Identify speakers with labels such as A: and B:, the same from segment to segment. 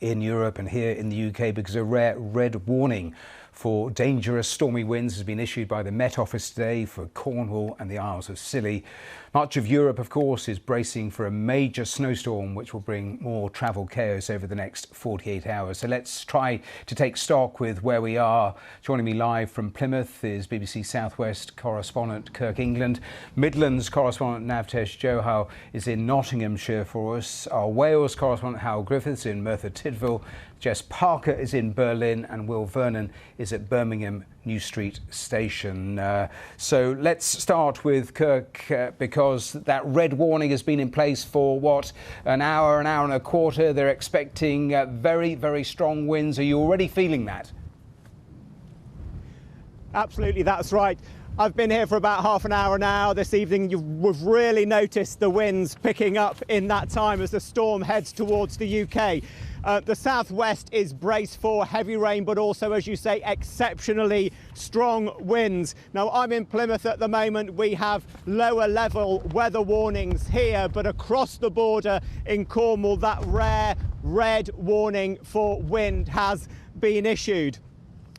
A: in Europe and here in the UK because a rare red warning for dangerous stormy winds has been issued by the Met Office today for Cornwall and the Isles of Scilly. Much of Europe, of course, is bracing for a major snowstorm which will bring more travel chaos over the next 48 hours. So let's try to take stock with where we are. Joining me live from Plymouth is BBC South West correspondent Kirk England. Midlands correspondent Navtesh Johal is in Nottinghamshire for us. Our Wales correspondent Hal Griffiths in Merthyr Tydfil. Jess Parker is in Berlin and Will Vernon is at Birmingham New Street Station. So let's start with Kirk because that red warning has been in place for what, an hour and a quarter. They're expecting very, very strong winds. Are you already feeling that?
B: Absolutely, that's right. I've been here for about half an hour now. This evening we've really noticed the winds picking up in that time as the storm heads towards the UK. The southwest is braced for heavy rain, but also, as you say, exceptionally strong winds. Now, I'm in Plymouth at the moment. We have lower level weather warnings here, but across the border in Cornwall, that rare red warning for wind has been issued.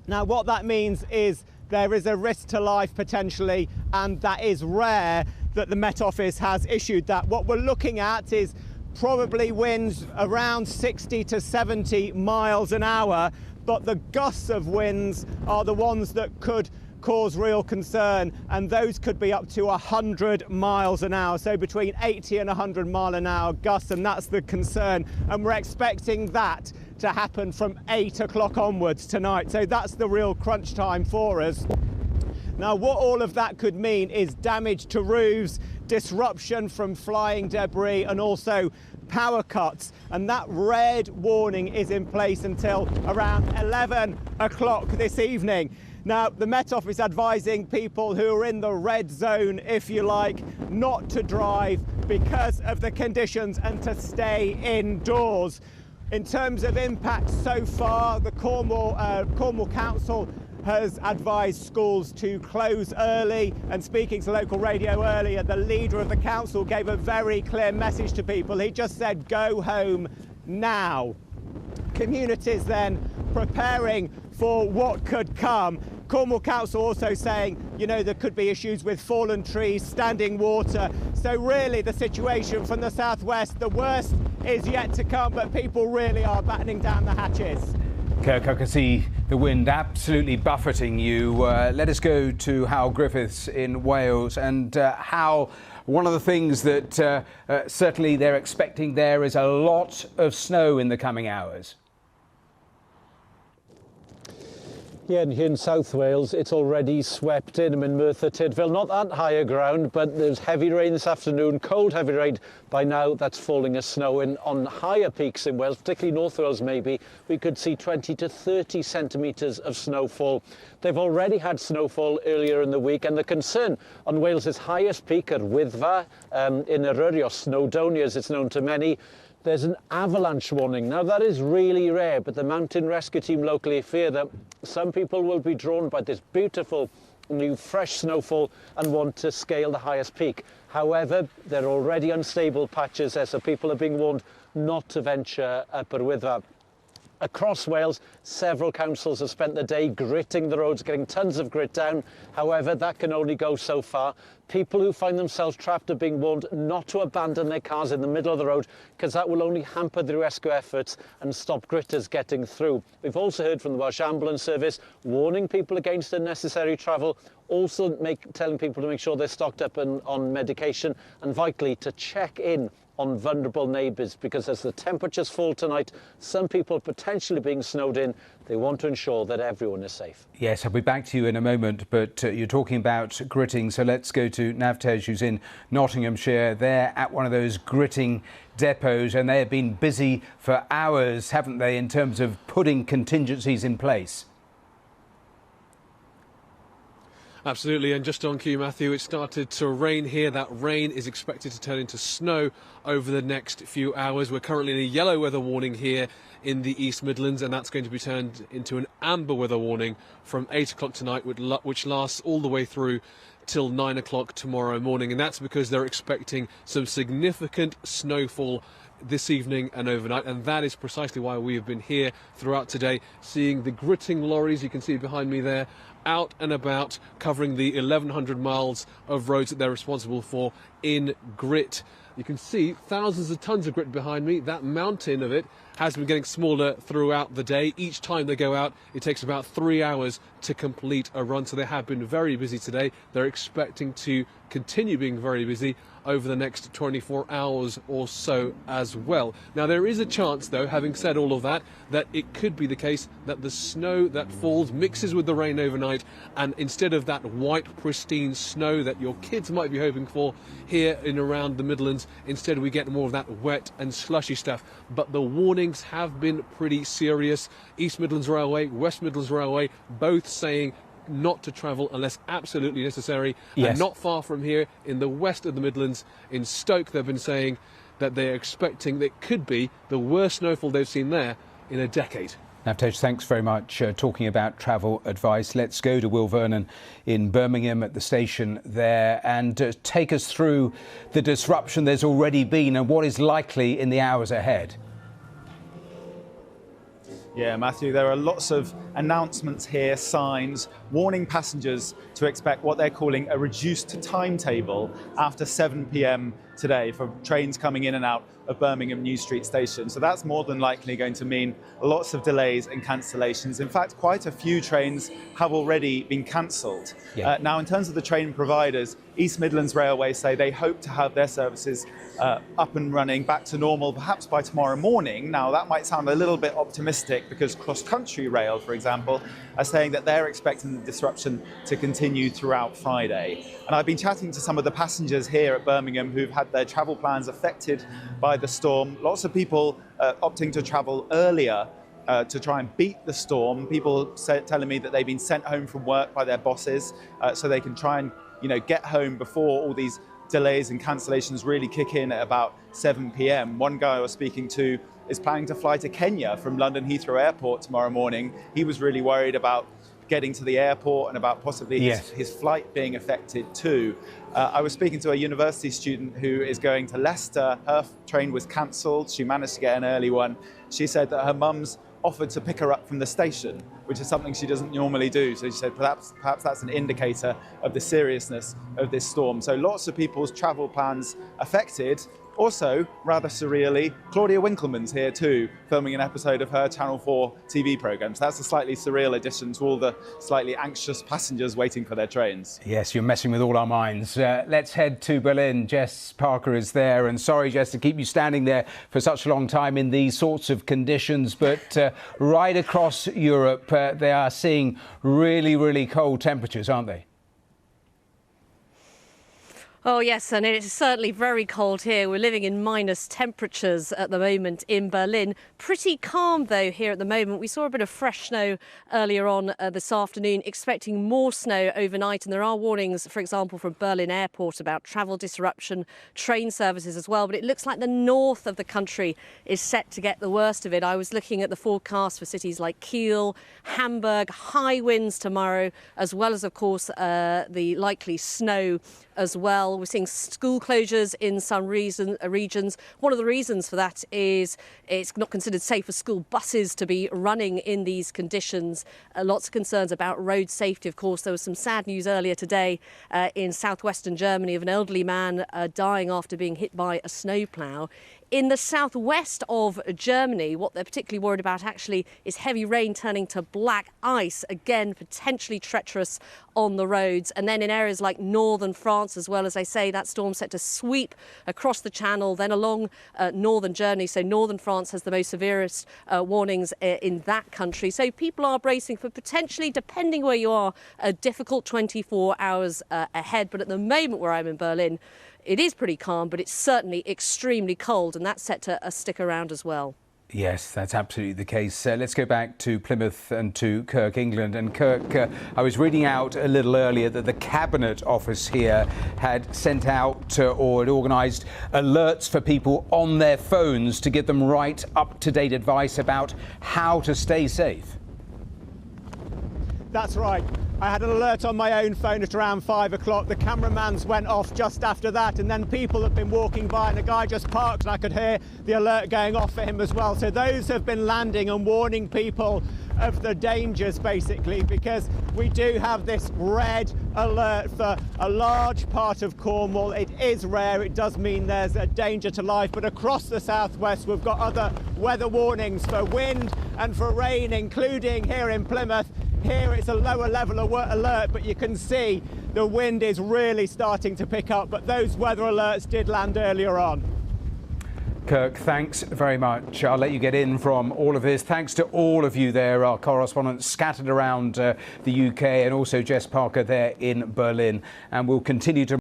B: Now, what that means is there is a risk to life potentially, and that is rare that the Met Office has issued that. What we're looking at is probably winds around 60 to 70 miles an hour, but the gusts of winds are the ones that could cause real concern, and those could be up to 100 miles an hour, so between 80 and 100 mile an hour gusts, and that's the concern, and we're expecting that to happen from 8 o'clock onwards tonight, so that's the real crunch time for us. Now, what all of that could mean is damage to roofs, disruption from flying debris, and also power cuts. And that red warning is in place until around 11 o'clock this evening. Now, the Met Office advising people who are in the red zone, if you like, not to drive because of the conditions and to stay indoors. In terms of impact so far, the Cornwall Council has advised schools to close early, and speaking to local radio earlier, the leader of the council gave a very clear message to people. He just said, go home now. Communities then preparing for what could come. Cornwall Council also saying, you know, there could be issues with fallen trees, standing water. So really the situation from the southwest, the worst is yet to come, but people really are battening down the hatches.
A: Kirk, I can see the wind absolutely buffeting you. Let us go to Hal Griffiths in Wales. And Hal, one of the things that certainly they're expecting there is a lot of snow in the coming hours.
C: Yeah, and here in South Wales, it's already swept in. I'm in Merthyr Tydfil, not that higher ground, but there's heavy rain this afternoon, cold heavy rain. By now, that's falling as snow in on higher peaks in Wales, particularly North Wales maybe. We could see 20 to 30 centimetres of snowfall. They've already had snowfall earlier in the week, and the concern on Wales's highest peak at Wyddfa in Eryri, or Snowdonia as it's known to many, there's an avalanche warning. Now, that is really rare, but the mountain rescue team locally fear that some people will be drawn by this beautiful new fresh snowfall and want to scale the highest peak. However, there are already unstable patches there, so people are being warned not to venture up at Wyddfa. Across Wales, several councils have spent the day gritting the roads, getting tons of grit down. However, that can only go so far. People who find themselves trapped are being warned not to abandon their cars in the middle of the road, because that will only hamper the rescue efforts and stop gritters getting through. We've also heard from the Welsh Ambulance Service warning people against unnecessary travel, also telling people to make sure they're stocked up on medication, and vitally to check in on vulnerable neighbours, because as the temperatures fall tonight, some people potentially being snowed in, they want to ensure that everyone is safe.
A: Yes, I'll be back to you in a moment, but you're talking about gritting, so let's go to Navtesh, who's in Nottinghamshire. They're at one of those gritting depots, and they have been busy for hours, haven't they, in terms of putting contingencies in place?
D: Absolutely, and just on cue, Matthew, it started to rain here. That rain is expected to turn into snow over the next few hours. We're currently in a yellow weather warning here in the East Midlands, and that's going to be turned into an amber weather warning from 8 o'clock tonight, which lasts all the way through till 9 o'clock tomorrow morning. And that's because they're expecting some significant snowfall this evening and overnight, and that is precisely why we have been here throughout today, seeing the gritting lorries you can see behind me there, out and about, covering the 1,100 miles of roads that they're responsible for in grit. You can see thousands of tons of grit behind me. That mountain of it has been getting smaller throughout the day. Each time they go out, it takes about 3 hours to complete a run. So they have been very busy today. They're expecting to continue being very busy over the next 24 hours or so as well. Now, there is a chance, though, having said all of that, that it could be the case that the snow that falls mixes with the rain overnight, and instead of that white, pristine snow that your kids might be hoping for here in around the Midlands, instead we get more of that wet and slushy stuff. But the warnings have been pretty serious. East Midlands Railway, West Midlands Railway, both saying not to travel unless absolutely necessary.
A: Yes.
D: And not far from here, in the west of the Midlands, in Stoke, they've been saying that they're expecting that it could be the worst snowfall they've seen there in a decade.
A: Navtej, thanks very much. Talking about travel advice, let's go to Will Vernon in Birmingham at the station there and take us through the disruption there's already been and what is likely in the hours ahead.
E: Yeah, Matthew, there are lots of announcements here, signs, warning passengers to expect what they're calling a reduced timetable after 7 p.m. today for trains coming in and out of Birmingham New Street Station. So that's more than likely going to mean lots of delays and cancellations. In fact, quite a few trains have already been cancelled.
A: Yeah.
E: Now, in terms of the train providers, East Midlands Railway say they hope to have their services up and running back to normal, perhaps by tomorrow morning. Now, that might sound a little bit optimistic because Cross Country Rail, for example, are saying that they're expecting the disruption to continue throughout Friday. And I've been chatting to some of the passengers here at Birmingham who've had their travel plans affected by the storm. Lots of people opting to travel earlier to try and beat the storm. People telling me that they've been sent home from work by their bosses so they can try and get home before all these delays and cancellations really kick in at about 7 p.m. One guy I was speaking to is planning to fly to Kenya from London Heathrow Airport tomorrow morning. He was really worried about getting to the airport and about possibly his flight being affected too. I was speaking to a university student who is going to Leicester. Her train was cancelled. She managed to get an early one. She said that her mum's offered to pick her up from the station, which is something she doesn't normally do. So she said perhaps that's an indicator of the seriousness of this storm. So lots of people's travel plans affected. Also, rather surreally, Claudia Winkleman's here too, filming an episode of her Channel 4 TV programme. So that's a slightly surreal addition to all the slightly anxious passengers waiting for their trains.
A: Yes, you're messing with all our minds. Let's head to Berlin. Jess Parker is there. And sorry, Jess, to keep you standing there for such a long time in these sorts of conditions. But right across Europe, they are seeing really, really cold temperatures, aren't they?
F: Oh, yes, and it is certainly very cold here. We're living in minus temperatures at the moment in Berlin. Pretty calm, though, here at the moment. We saw a bit of fresh snow earlier on this afternoon, expecting more snow overnight. And there are warnings, for example, from Berlin Airport about travel disruption, train services as well. But it looks like the north of the country is set to get the worst of it. I was looking at the forecast for cities like Kiel, Hamburg, high winds tomorrow, as well as, of course, the likely snow as well. We're seeing school closures in some regions. One of the reasons for that is it's not considered safe for school buses to be running in these conditions. Lots of concerns about road safety, of course. There was some sad news earlier today in southwestern Germany of an elderly man dying after being hit by a snowplough. In the southwest of Germany, what they're particularly worried about actually is heavy rain turning to black ice, again, potentially treacherous on the roads. And then in areas like northern France, as well, as I say, that storm set to sweep across the Channel, then along northern Germany. So northern France has the most severest warnings in that country. So people are bracing for potentially, depending where you are, a difficult 24 hours ahead. But at the moment where I'm in Berlin, it is pretty calm, but it's certainly extremely cold, and that's set to stick around as well.
A: Yes, that's absolutely the case. Let's go back to Plymouth and to Kirk, England. And Kirk, I was reading out a little earlier that the Cabinet Office here had sent out or had organised alerts for people on their phones to give them right up-to-date advice about how to stay safe.
B: That's right. I had an alert on my own phone at around 5 o'clock. The cameraman's went off just after that, and then people have been walking by, and a guy just parked, and I could hear the alert going off for him as well. So those have been landing and warning people of the dangers, basically, because we do have this red alert for a large part of Cornwall. It is rare, it does mean there's a danger to life, but across the southwest we've got other weather warnings for wind and for rain, including here in Plymouth. Here it's a lower level alert, but you can see the wind is really starting to pick up, but those weather alerts did land earlier on.
A: Kirk, thanks very much. I'll let you get in from all of this. Thanks to all of you there, our correspondents scattered around the UK, and also Jess Parker there in Berlin. And we'll continue to